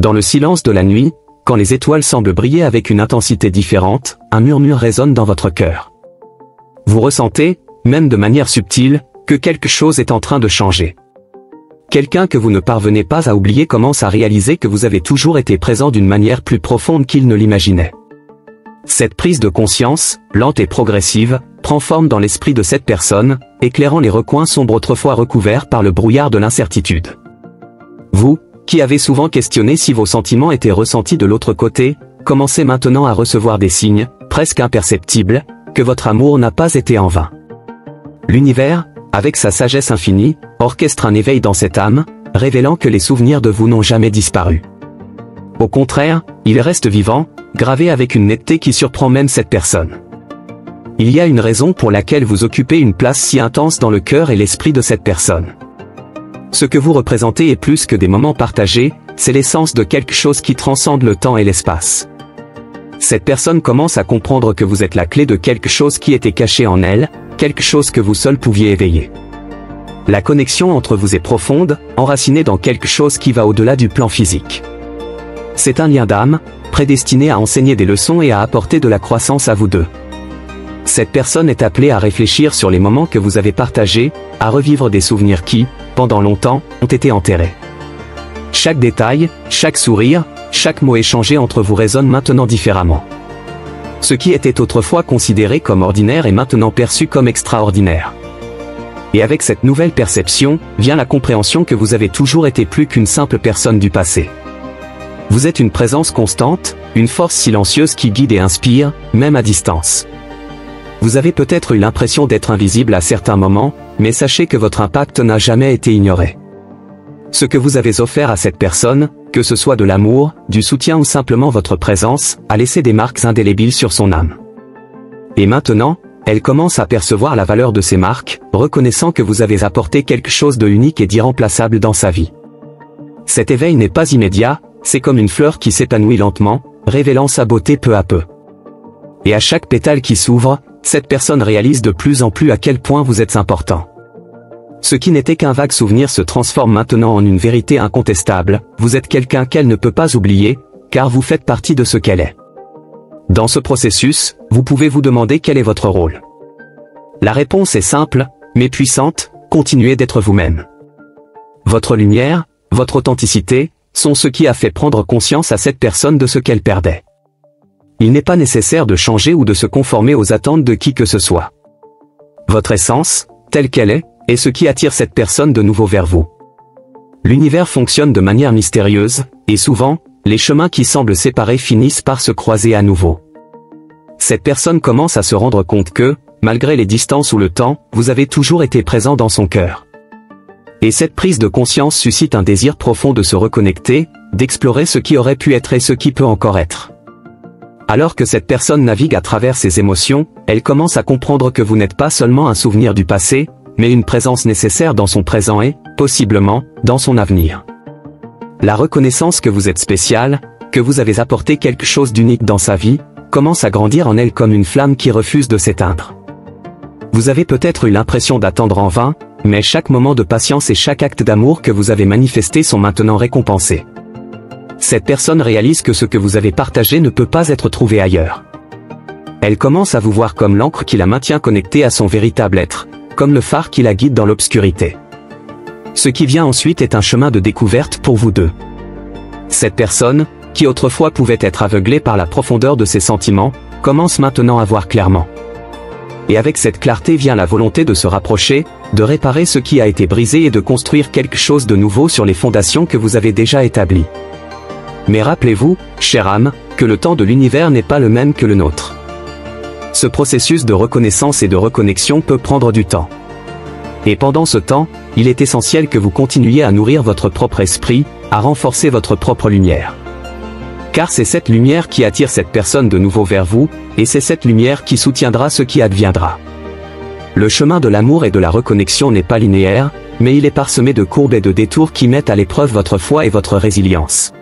Dans le silence de la nuit, quand les étoiles semblent briller avec une intensité différente, un murmure résonne dans votre cœur. Vous ressentez, même de manière subtile, que quelque chose est en train de changer. Quelqu'un que vous ne parvenez pas à oublier commence à réaliser que vous avez toujours été présent d'une manière plus profonde qu'il ne l'imaginait. Cette prise de conscience, lente et progressive, prend forme dans l'esprit de cette personne, éclairant les recoins sombres autrefois recouverts par le brouillard de l'incertitude. Vous, qui avez souvent questionné si vos sentiments étaient ressentis de l'autre côté, commencez maintenant à recevoir des signes, presque imperceptibles, que votre amour n'a pas été en vain. L'univers, avec sa sagesse infinie, orchestre un éveil dans cette âme, révélant que les souvenirs de vous n'ont jamais disparu. Au contraire, ils restent vivants, gravés avec une netteté qui surprend même cette personne. Il y a une raison pour laquelle vous occupez une place si intense dans le cœur et l'esprit de cette personne. Ce que vous représentez est plus que des moments partagés, c'est l'essence de quelque chose qui transcende le temps et l'espace. Cette personne commence à comprendre que vous êtes la clé de quelque chose qui était caché en elle, quelque chose que vous seul pouviez éveiller. La connexion entre vous est profonde, enracinée dans quelque chose qui va au-delà du plan physique. C'est un lien d'âme, prédestiné à enseigner des leçons et à apporter de la croissance à vous deux. Cette personne est appelée à réfléchir sur les moments que vous avez partagés, à revivre des souvenirs qui, pendant longtemps, ont été enterrés. Chaque détail, chaque sourire, chaque mot échangé entre vous résonne maintenant différemment. Ce qui était autrefois considéré comme ordinaire est maintenant perçu comme extraordinaire. Et avec cette nouvelle perception, vient la compréhension que vous avez toujours été plus qu'une simple personne du passé. Vous êtes une présence constante, une force silencieuse qui guide et inspire, même à distance. Vous avez peut-être eu l'impression d'être invisible à certains moments, mais sachez que votre impact n'a jamais été ignoré. Ce que vous avez offert à cette personne, que ce soit de l'amour, du soutien ou simplement votre présence, a laissé des marques indélébiles sur son âme. Et maintenant, elle commence à percevoir la valeur de ces marques, reconnaissant que vous avez apporté quelque chose de unique et d'irremplaçable dans sa vie. Cet éveil n'est pas immédiat, c'est comme une fleur qui s'épanouit lentement, révélant sa beauté peu à peu. Et à chaque pétale qui s'ouvre, cette personne réalise de plus en plus à quel point vous êtes important. Ce qui n'était qu'un vague souvenir se transforme maintenant en une vérité incontestable, vous êtes quelqu'un qu'elle ne peut pas oublier, car vous faites partie de ce qu'elle est. Dans ce processus, vous pouvez vous demander quel est votre rôle. La réponse est simple, mais puissante, continuez d'être vous-même. Votre lumière, votre authenticité, sont ce qui a fait prendre conscience à cette personne de ce qu'elle perdait. Il n'est pas nécessaire de changer ou de se conformer aux attentes de qui que ce soit. Votre essence, telle qu'elle est ce qui attire cette personne de nouveau vers vous. L'univers fonctionne de manière mystérieuse, et souvent, les chemins qui semblent séparés finissent par se croiser à nouveau. Cette personne commence à se rendre compte que, malgré les distances ou le temps, vous avez toujours été présent dans son cœur. Et cette prise de conscience suscite un désir profond de se reconnecter, d'explorer ce qui aurait pu être et ce qui peut encore être. Alors que cette personne navigue à travers ses émotions, elle commence à comprendre que vous n'êtes pas seulement un souvenir du passé, mais une présence nécessaire dans son présent et, possiblement, dans son avenir. La reconnaissance que vous êtes spécial, que vous avez apporté quelque chose d'unique dans sa vie, commence à grandir en elle comme une flamme qui refuse de s'éteindre. Vous avez peut-être eu l'impression d'attendre en vain, mais chaque moment de patience et chaque acte d'amour que vous avez manifesté sont maintenant récompensés. Cette personne réalise que ce que vous avez partagé ne peut pas être trouvé ailleurs. Elle commence à vous voir comme l'encre qui la maintient connectée à son véritable être, comme le phare qui la guide dans l'obscurité. Ce qui vient ensuite est un chemin de découverte pour vous deux. Cette personne, qui autrefois pouvait être aveuglée par la profondeur de ses sentiments, commence maintenant à voir clairement. Et avec cette clarté vient la volonté de se rapprocher, de réparer ce qui a été brisé et de construire quelque chose de nouveau sur les fondations que vous avez déjà établies. Mais rappelez-vous, chère âme, que le temps de l'univers n'est pas le même que le nôtre. Ce processus de reconnaissance et de reconnexion peut prendre du temps. Et pendant ce temps, il est essentiel que vous continuiez à nourrir votre propre esprit, à renforcer votre propre lumière. Car c'est cette lumière qui attire cette personne de nouveau vers vous, et c'est cette lumière qui soutiendra ce qui adviendra. Le chemin de l'amour et de la reconnexion n'est pas linéaire, mais il est parsemé de courbes et de détours qui mettent à l'épreuve votre foi et votre résilience.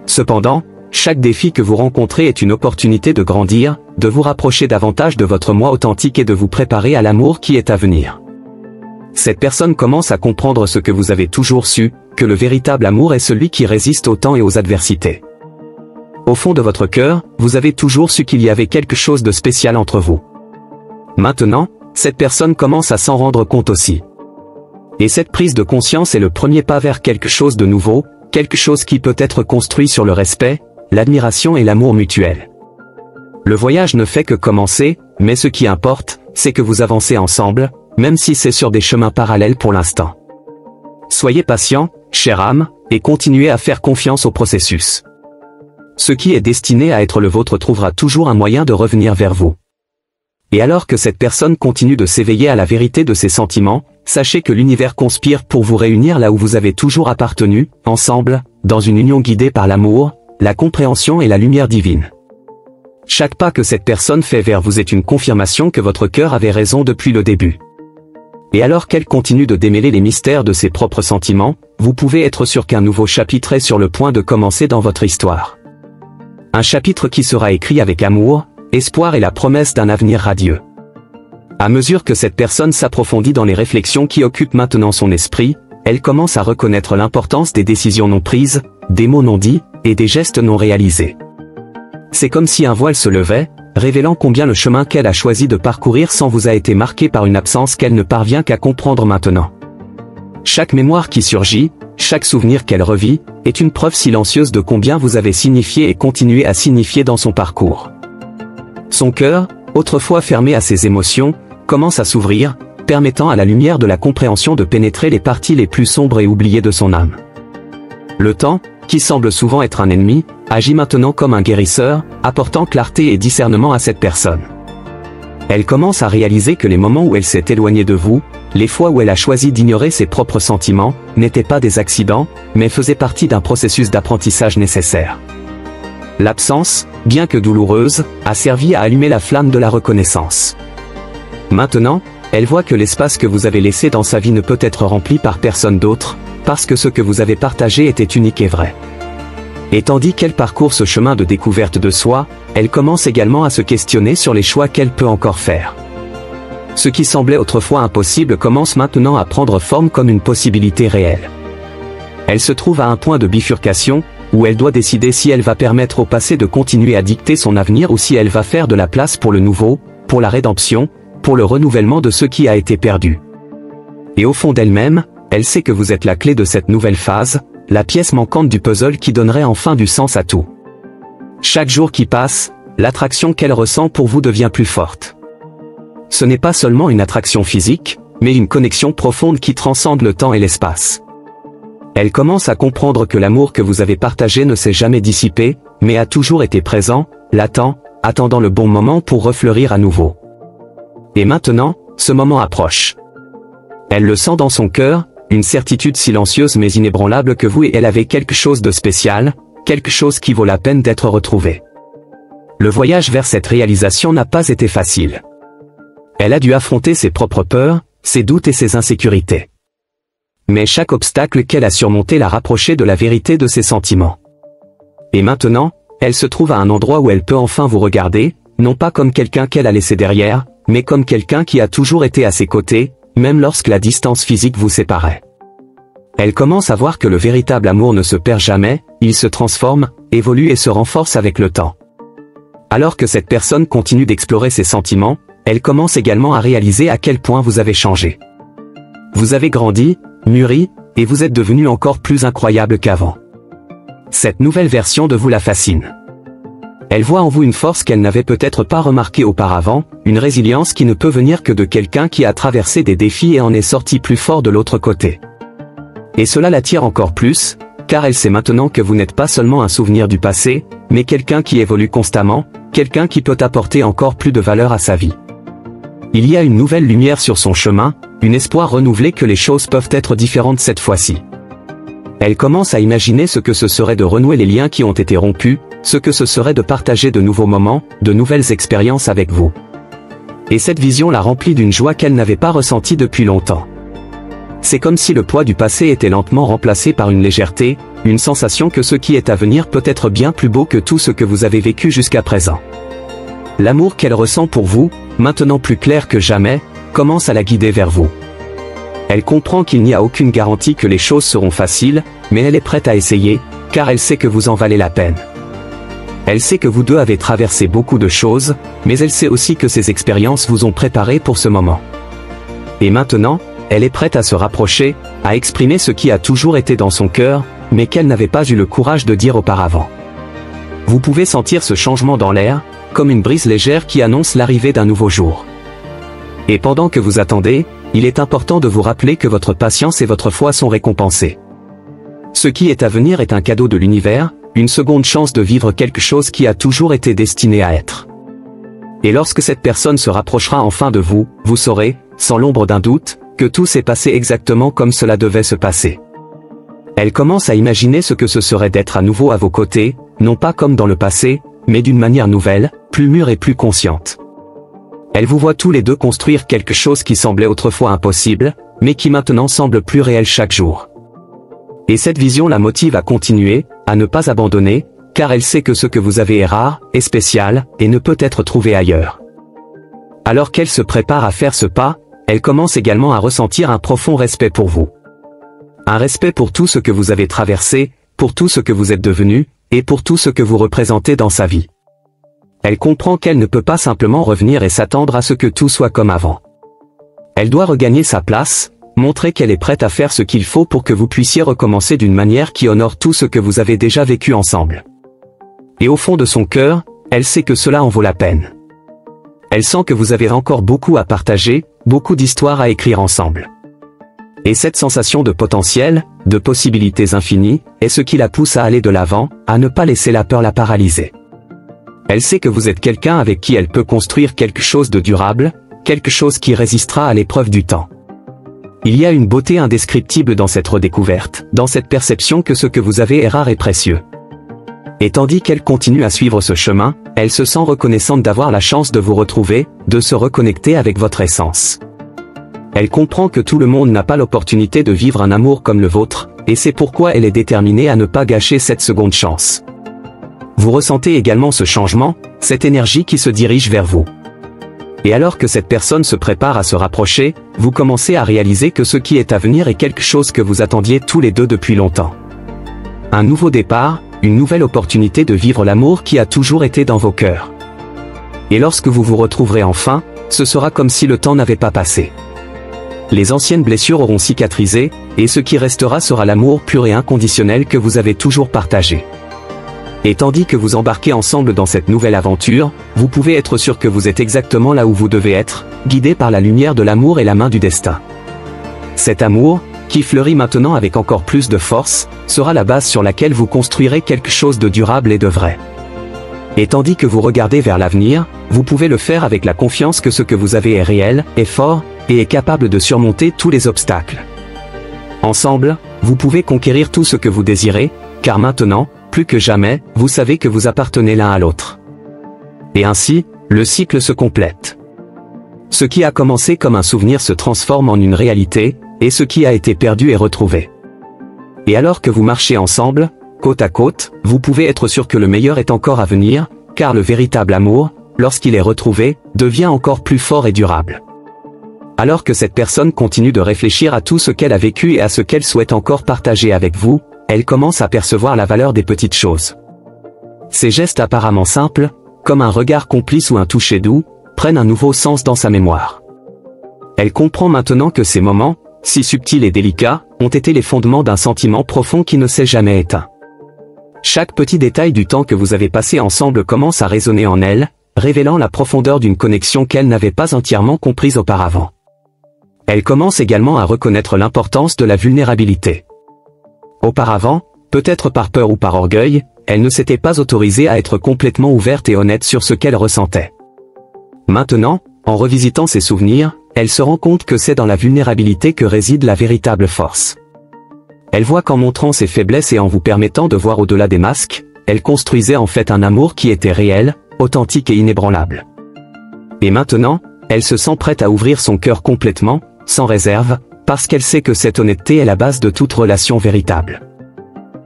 Cependant, chaque défi que vous rencontrez est une opportunité de grandir, de vous rapprocher davantage de votre moi authentique et de vous préparer à l'amour qui est à venir. Cette personne commence à comprendre ce que vous avez toujours su, que le véritable amour est celui qui résiste au temps et aux adversités. Au fond de votre cœur, vous avez toujours su qu'il y avait quelque chose de spécial entre vous. Maintenant, cette personne commence à s'en rendre compte aussi. Et cette prise de conscience est le premier pas vers quelque chose de nouveau, quelque chose qui peut être construit sur le respect, l'admiration et l'amour mutuel. Le voyage ne fait que commencer, mais ce qui importe, c'est que vous avancez ensemble, même si c'est sur des chemins parallèles pour l'instant. Soyez patient, chère âme, et continuez à faire confiance au processus. Ce qui est destiné à être le vôtre trouvera toujours un moyen de revenir vers vous. Et alors que cette personne continue de s'éveiller à la vérité de ses sentiments, sachez que l'univers conspire pour vous réunir là où vous avez toujours appartenu, ensemble, dans une union guidée par l'amour, la compréhension et la lumière divine. Chaque pas que cette personne fait vers vous est une confirmation que votre cœur avait raison depuis le début. Et alors qu'elle continue de démêler les mystères de ses propres sentiments, vous pouvez être sûr qu'un nouveau chapitre est sur le point de commencer dans votre histoire. Un chapitre qui sera écrit avec amour, espoir et la promesse d'un avenir radieux. À mesure que cette personne s'approfondit dans les réflexions qui occupent maintenant son esprit, elle commence à reconnaître l'importance des décisions non prises, des mots non dits, et des gestes non réalisés. C'est comme si un voile se levait, révélant combien le chemin qu'elle a choisi de parcourir sans vous a été marqué par une absence qu'elle ne parvient qu'à comprendre maintenant. Chaque mémoire qui surgit, chaque souvenir qu'elle revit, est une preuve silencieuse de combien vous avez signifié et continué à signifier dans son parcours. Son cœur, autrefois fermé à ses émotions, commence à s'ouvrir, permettant à la lumière de la compréhension de pénétrer les parties les plus sombres et oubliées de son âme. Le temps, qui semble souvent être un ennemi, agit maintenant comme un guérisseur, apportant clarté et discernement à cette personne. Elle commence à réaliser que les moments où elle s'est éloignée de vous, les fois où elle a choisi d'ignorer ses propres sentiments, n'étaient pas des accidents, mais faisaient partie d'un processus d'apprentissage nécessaire. L'absence, bien que douloureuse, a servi à allumer la flamme de la reconnaissance. Maintenant, elle voit que l'espace que vous avez laissé dans sa vie ne peut être rempli par personne d'autre, parce que ce que vous avez partagé était unique et vrai. Et tandis qu'elle parcourt ce chemin de découverte de soi, elle commence également à se questionner sur les choix qu'elle peut encore faire. Ce qui semblait autrefois impossible commence maintenant à prendre forme comme une possibilité réelle. Elle se trouve à un point de bifurcation, où elle doit décider si elle va permettre au passé de continuer à dicter son avenir ou si elle va faire de la place pour le nouveau, pour la rédemption, pour le renouvellement de ce qui a été perdu. Et au fond d'elle-même, elle sait que vous êtes la clé de cette nouvelle phase, la pièce manquante du puzzle qui donnerait enfin du sens à tout. Chaque jour qui passe, l'attraction qu'elle ressent pour vous devient plus forte. Ce n'est pas seulement une attraction physique, mais une connexion profonde qui transcende le temps et l'espace. Elle commence à comprendre que l'amour que vous avez partagé ne s'est jamais dissipé, mais a toujours été présent, latent, attendant le bon moment pour refleurir à nouveau. Et maintenant, ce moment approche. Elle le sent dans son cœur, une certitude silencieuse mais inébranlable que vous et elle avez quelque chose de spécial, quelque chose qui vaut la peine d'être retrouvé. Le voyage vers cette réalisation n'a pas été facile. Elle a dû affronter ses propres peurs, ses doutes et ses insécurités. Mais chaque obstacle qu'elle a surmonté l'a rapprochée de la vérité de ses sentiments. Et maintenant, elle se trouve à un endroit où elle peut enfin vous regarder, non pas comme quelqu'un qu'elle a laissé derrière, mais comme quelqu'un qui a toujours été à ses côtés, même lorsque la distance physique vous séparait. Elle commence à voir que le véritable amour ne se perd jamais, il se transforme, évolue et se renforce avec le temps. Alors que cette personne continue d'explorer ses sentiments, elle commence également à réaliser à quel point vous avez changé. Vous avez grandi, mûri, et vous êtes devenu encore plus incroyable qu'avant. Cette nouvelle version de vous la fascine. Elle voit en vous une force qu'elle n'avait peut-être pas remarquée auparavant, une résilience qui ne peut venir que de quelqu'un qui a traversé des défis et en est sorti plus fort de l'autre côté. Et cela l'attire encore plus, car elle sait maintenant que vous n'êtes pas seulement un souvenir du passé, mais quelqu'un qui évolue constamment, quelqu'un qui peut apporter encore plus de valeur à sa vie. Il y a une nouvelle lumière sur son chemin, un espoir renouvelé que les choses peuvent être différentes cette fois-ci. Elle commence à imaginer ce que ce serait de renouer les liens qui ont été rompus, ce que ce serait de partager de nouveaux moments, de nouvelles expériences avec vous. Et cette vision la remplit d'une joie qu'elle n'avait pas ressentie depuis longtemps. C'est comme si le poids du passé était lentement remplacé par une légèreté, une sensation que ce qui est à venir peut être bien plus beau que tout ce que vous avez vécu jusqu'à présent. L'amour qu'elle ressent pour vous, maintenant plus clair que jamais, commence à la guider vers vous. Elle comprend qu'il n'y a aucune garantie que les choses seront faciles, mais elle est prête à essayer, car elle sait que vous en valez la peine. Elle sait que vous deux avez traversé beaucoup de choses, mais elle sait aussi que ces expériences vous ont préparé pour ce moment. Et maintenant, elle est prête à se rapprocher, à exprimer ce qui a toujours été dans son cœur, mais qu'elle n'avait pas eu le courage de dire auparavant. Vous pouvez sentir ce changement dans l'air, comme une brise légère qui annonce l'arrivée d'un nouveau jour. Et pendant que vous attendez, il est important de vous rappeler que votre patience et votre foi sont récompensées. Ce qui est à venir est un cadeau de l'univers, une seconde chance de vivre quelque chose qui a toujours été destiné à être. Et lorsque cette personne se rapprochera enfin de vous, vous saurez, sans l'ombre d'un doute, que tout s'est passé exactement comme cela devait se passer. Elle commence à imaginer ce que ce serait d'être à nouveau à vos côtés, non pas comme dans le passé, mais d'une manière nouvelle, plus mûre et plus consciente. Elle vous voit tous les deux construire quelque chose qui semblait autrefois impossible, mais qui maintenant semble plus réel chaque jour. Et cette vision la motive à continuer, à ne pas abandonner, car elle sait que ce que vous avez est rare, est spécial, et ne peut être trouvé ailleurs. Alors qu'elle se prépare à faire ce pas, elle commence également à ressentir un profond respect pour vous. Un respect pour tout ce que vous avez traversé, pour tout ce que vous êtes devenu, et pour tout ce que vous représentez dans sa vie. Elle comprend qu'elle ne peut pas simplement revenir et s'attendre à ce que tout soit comme avant. Elle doit regagner sa place, montrer qu'elle est prête à faire ce qu'il faut pour que vous puissiez recommencer d'une manière qui honore tout ce que vous avez déjà vécu ensemble. Et au fond de son cœur, elle sait que cela en vaut la peine. Elle sent que vous avez encore beaucoup à partager, beaucoup d'histoires à écrire ensemble. Et cette sensation de potentiel, de possibilités infinies, est ce qui la pousse à aller de l'avant, à ne pas laisser la peur la paralyser. Elle sait que vous êtes quelqu'un avec qui elle peut construire quelque chose de durable, quelque chose qui résistera à l'épreuve du temps. Il y a une beauté indescriptible dans cette redécouverte, dans cette perception que ce que vous avez est rare et précieux. Et tandis qu'elle continue à suivre ce chemin, elle se sent reconnaissante d'avoir la chance de vous retrouver, de se reconnecter avec votre essence. Elle comprend que tout le monde n'a pas l'opportunité de vivre un amour comme le vôtre, et c'est pourquoi elle est déterminée à ne pas gâcher cette seconde chance. Vous ressentez également ce changement, cette énergie qui se dirige vers vous. Et alors que cette personne se prépare à se rapprocher, vous commencez à réaliser que ce qui est à venir est quelque chose que vous attendiez tous les deux depuis longtemps. Un nouveau départ, une nouvelle opportunité de vivre l'amour qui a toujours été dans vos cœurs. Et lorsque vous vous retrouverez enfin, ce sera comme si le temps n'avait pas passé. Les anciennes blessures auront cicatrisé, et ce qui restera sera l'amour pur et inconditionnel que vous avez toujours partagé. Et tandis que vous embarquez ensemble dans cette nouvelle aventure, vous pouvez être sûr que vous êtes exactement là où vous devez être, guidé par la lumière de l'amour et la main du destin. Cet amour, qui fleurit maintenant avec encore plus de force, sera la base sur laquelle vous construirez quelque chose de durable et de vrai. Et tandis que vous regardez vers l'avenir, vous pouvez le faire avec la confiance que ce que vous avez est réel, est fort, et est capable de surmonter tous les obstacles. Ensemble, vous pouvez conquérir tout ce que vous désirez, car maintenant, plus que jamais, vous savez que vous appartenez l'un à l'autre. Et ainsi, le cycle se complète. Ce qui a commencé comme un souvenir se transforme en une réalité, et ce qui a été perdu est retrouvé. Et alors que vous marchez ensemble, côte à côte, vous pouvez être sûr que le meilleur est encore à venir, car le véritable amour, lorsqu'il est retrouvé, devient encore plus fort et durable. Alors que cette personne continue de réfléchir à tout ce qu'elle a vécu et à ce qu'elle souhaite encore partager avec vous, elle commence à percevoir la valeur des petites choses. Ces gestes apparemment simples, comme un regard complice ou un toucher doux, prennent un nouveau sens dans sa mémoire. Elle comprend maintenant que ces moments, si subtils et délicats, ont été les fondements d'un sentiment profond qui ne s'est jamais éteint. Chaque petit détail du temps que vous avez passé ensemble commence à résonner en elle, révélant la profondeur d'une connexion qu'elle n'avait pas entièrement comprise auparavant. Elle commence également à reconnaître l'importance de la vulnérabilité. Auparavant, peut-être par peur ou par orgueil, elle ne s'était pas autorisée à être complètement ouverte et honnête sur ce qu'elle ressentait. Maintenant, en revisitant ses souvenirs, elle se rend compte que c'est dans la vulnérabilité que réside la véritable force. Elle voit qu'en montrant ses faiblesses et en vous permettant de voir au-delà des masques, elle construisait en fait un amour qui était réel, authentique et inébranlable. Et maintenant, elle se sent prête à ouvrir son cœur complètement, sans réserve, parce qu'elle sait que cette honnêteté est la base de toute relation véritable.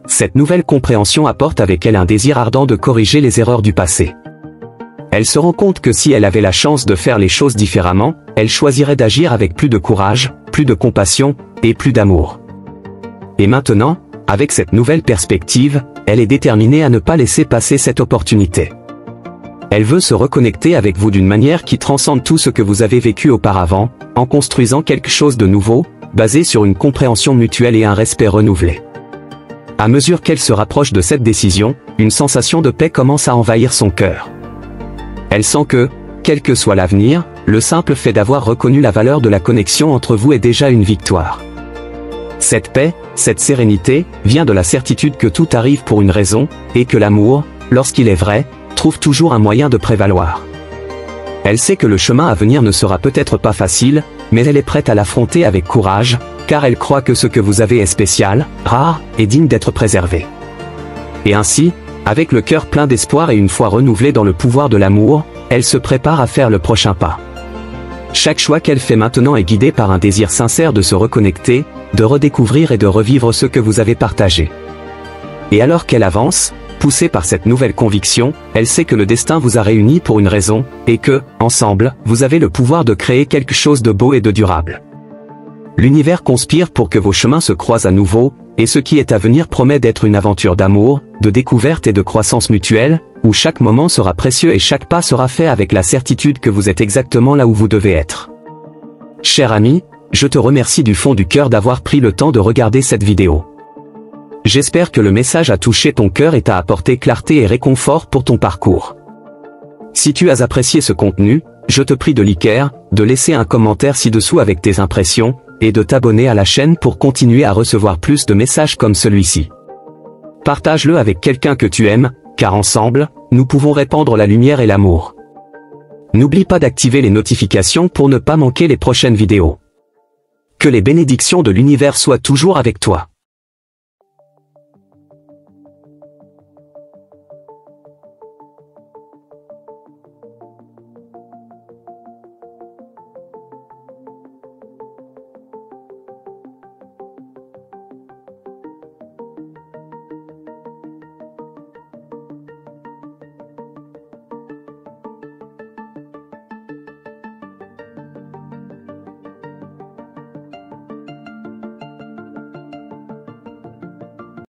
Cette nouvelle compréhension apporte avec elle un désir ardent de corriger les erreurs du passé. Elle se rend compte que si elle avait la chance de faire les choses différemment, elle choisirait d'agir avec plus de courage, plus de compassion, et plus d'amour. Et maintenant, avec cette nouvelle perspective, elle est déterminée à ne pas laisser passer cette opportunité. Elle veut se reconnecter avec vous d'une manière qui transcende tout ce que vous avez vécu auparavant, en construisant quelque chose de nouveau, basé sur une compréhension mutuelle et un respect renouvelé. À mesure qu'elle se rapproche de cette décision, une sensation de paix commence à envahir son cœur. Elle sent que, quel que soit l'avenir, le simple fait d'avoir reconnu la valeur de la connexion entre vous est déjà une victoire. Cette paix, cette sérénité, vient de la certitude que tout arrive pour une raison, et que l'amour, lorsqu'il est vrai, trouve toujours un moyen de prévaloir. Elle sait que le chemin à venir ne sera peut-être pas facile, mais elle est prête à l'affronter avec courage, car elle croit que ce que vous avez est spécial, rare, et digne d'être préservé. Et ainsi, avec le cœur plein d'espoir et une foi renouvelée dans le pouvoir de l'amour, elle se prépare à faire le prochain pas. Chaque choix qu'elle fait maintenant est guidé par un désir sincère de se reconnecter, de redécouvrir et de revivre ce que vous avez partagé. Et alors qu'elle avance, poussée par cette nouvelle conviction, elle sait que le destin vous a réunis pour une raison, et que, ensemble, vous avez le pouvoir de créer quelque chose de beau et de durable. L'univers conspire pour que vos chemins se croisent à nouveau, et ce qui est à venir promet d'être une aventure d'amour, de découverte et de croissance mutuelle, où chaque moment sera précieux et chaque pas sera fait avec la certitude que vous êtes exactement là où vous devez être. Cher ami, je te remercie du fond du cœur d'avoir pris le temps de regarder cette vidéo. J'espère que le message a touché ton cœur et t'a apporté clarté et réconfort pour ton parcours. Si tu as apprécié ce contenu, je te prie de liker, de laisser un commentaire ci-dessous avec tes impressions, et de t'abonner à la chaîne pour continuer à recevoir plus de messages comme celui-ci. Partage-le avec quelqu'un que tu aimes, car ensemble, nous pouvons répandre la lumière et l'amour. N'oublie pas d'activer les notifications pour ne pas manquer les prochaines vidéos. Que les bénédictions de l'univers soient toujours avec toi.